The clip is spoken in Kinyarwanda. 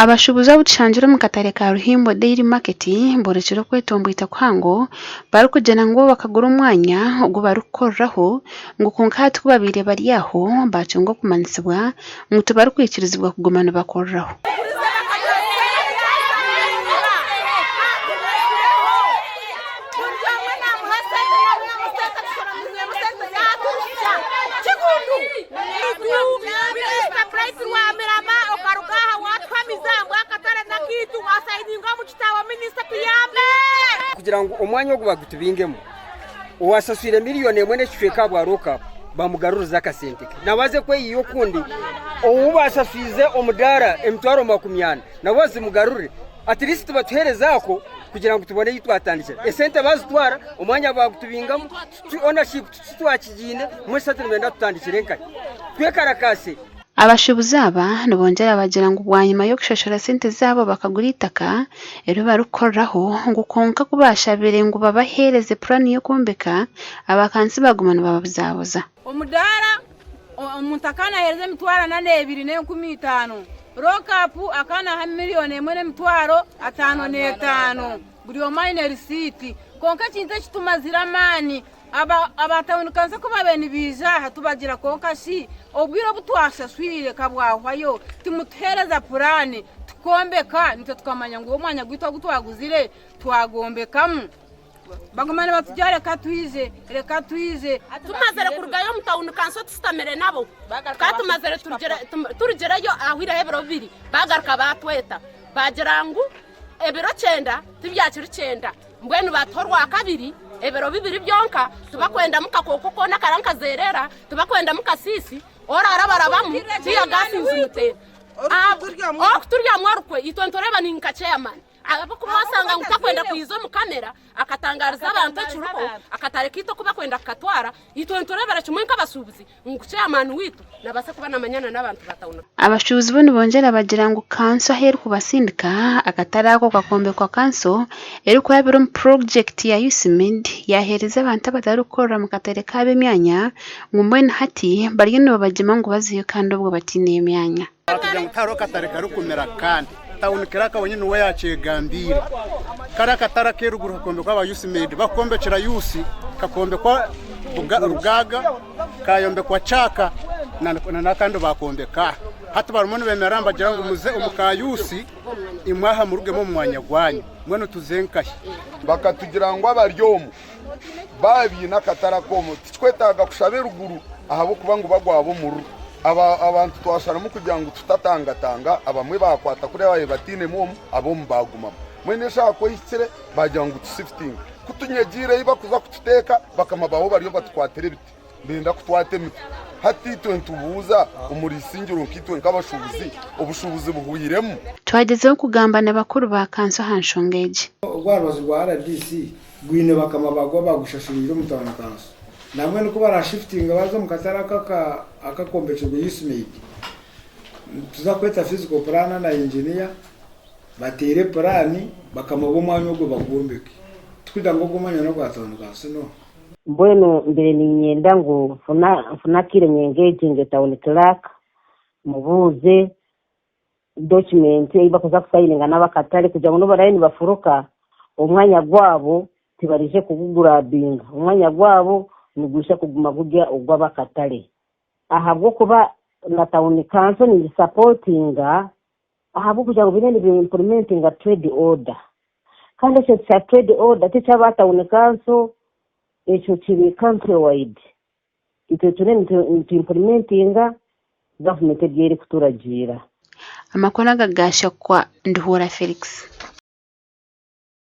abashubuza buchanjira mu katare ka Ruhimbo Daily Market mborekero kwetombuita kwango bari kujana ngo bakagura umwanya ubwo barukoraho ngo kunkati kubabire bari yaho bacungo kumanisibwa ngo tubari kwikirizibwa kugumana bakoraho kugira ngo umwanya wo bagutubingemo uwasasire miliyoni emwe n'ekifeka bwaroka bamugaruza akasente nabaze kwe iyo kundi ubasasize omudara emitwaro 20 nabaze mugarure at least batuherezako kugira ngo tubone yitwatandikira esente bazitwara umwanya bagutubingamo ownership twakigine muri settlement tutandikire nkai twekarakase abashubuza aba nubongera bagira ngo ubwanyuma yo gushashara sente zabo bakagura itaka ero barukoraho ngo konka kubasha bere ngo babahereze plan yo kumbeka abakansi bagumana bababuzabuza omudara omuntakana hereze mitwara 215 rokapu akana ha miliyoni emwe n'emitwaro 5.5 buri omine receipt konka kinze kitumazira mani abatawunikanza ko babene bizaha tubagira konka si obwiro butwashaswire kabwahwayo timutereza purani tukombeka nite tukamanya ngo umwanya gwitwa gutwaguzire twagombekamu bagumane batujare reka tuize tumazere kurugayo mutawunikanso tustamere nabo katumazere turugerayo ahwira hebero 2 bagaruka batweta bagirangu ebero 9 tibyakiri 9 mbwenu batorwa akabiri ebero 2 byonka tubakwenda mukakoko kona karanka zerera tubakwenda mukasisi orara barabamu tiya gasinzi mute turya mwarukwe itontoreba ninka chairman abo kumasanga ngutakwenda kuyizo mu kamera akatangariza abantu cyuruko akatareka ito kubakwenda katwara itontorebera kimwe nk'abasubuzi ngo chairman witu nabase kuba namanyana n'abantu batawuna abashubuzi bo bongera bagira ngo kanso aheru kubasindika akatarako kakombe kwa kanso eri ko yabiro mu project ya USMID yahereza abantu batarukora mu katare kabe imyanya ngo mbone hati bari no babajima ngo baziyo kandi ubwo batine imyanya kugira ngo taro katare karukumera kandi tawunikira kabonye nuwe yacegambira karakatara keruguru kakombe kwa USMID bakombekera yusi kakombe kwa rugaga kayombe kwa chaka na kandi bakombeka hata barumone bemeramba jangu muze umukayusi imwaha murugemo mu mwanya gwanyu mwene tuzenkaye bakatugira ngo abaryomo babi nakatarakomo twetaga kushabe ruguru ahabo kuba ngo bagwabo mu rugo abantu twashara mu kugira ngo tutatangatanga abamwe bakwata kuri abaye batine mu abo mbaguma mwene shako yikire bajya ngo tusifting kutunyegire ibakuza kututeka bakamabaho bariyo batwatere biti benda kutwateme hati 20 buza umurisingiro nkitwe nk'abashubuzi ubushubuzi buhuyiremo twagezeho kugambana bakuru ba kanso hanshongeje rwabazi rwa RDC gwine bakamabagwa bagushashirira mutana kanso namwe nuko barashifting baza mu kataraka akakombeje go USMID tuzakweta physical plan na engineer batere plan bakamabo mwanya go bagombeke twida ngo gumanya no gwatana kanso no Bueno mbere ni nyenda ngo funa kire nyengaging town clerk mubuze document ibakoza kusayininga n'abakatari kugira ngo barayini bafuruka umwanya gwabo tibarije kugugura binga umwanya gwabo nugusha kuguma kujya ugwabakatari ahabwo kuba na town council ni supportinga ahabwo kugira ngo binene bi implementing a trade order kandi cyo trade order ticha town council echo kiri countrywide ito tunene to implementing government yeri kuturagira amakona gagasha kwa Nduhura Felix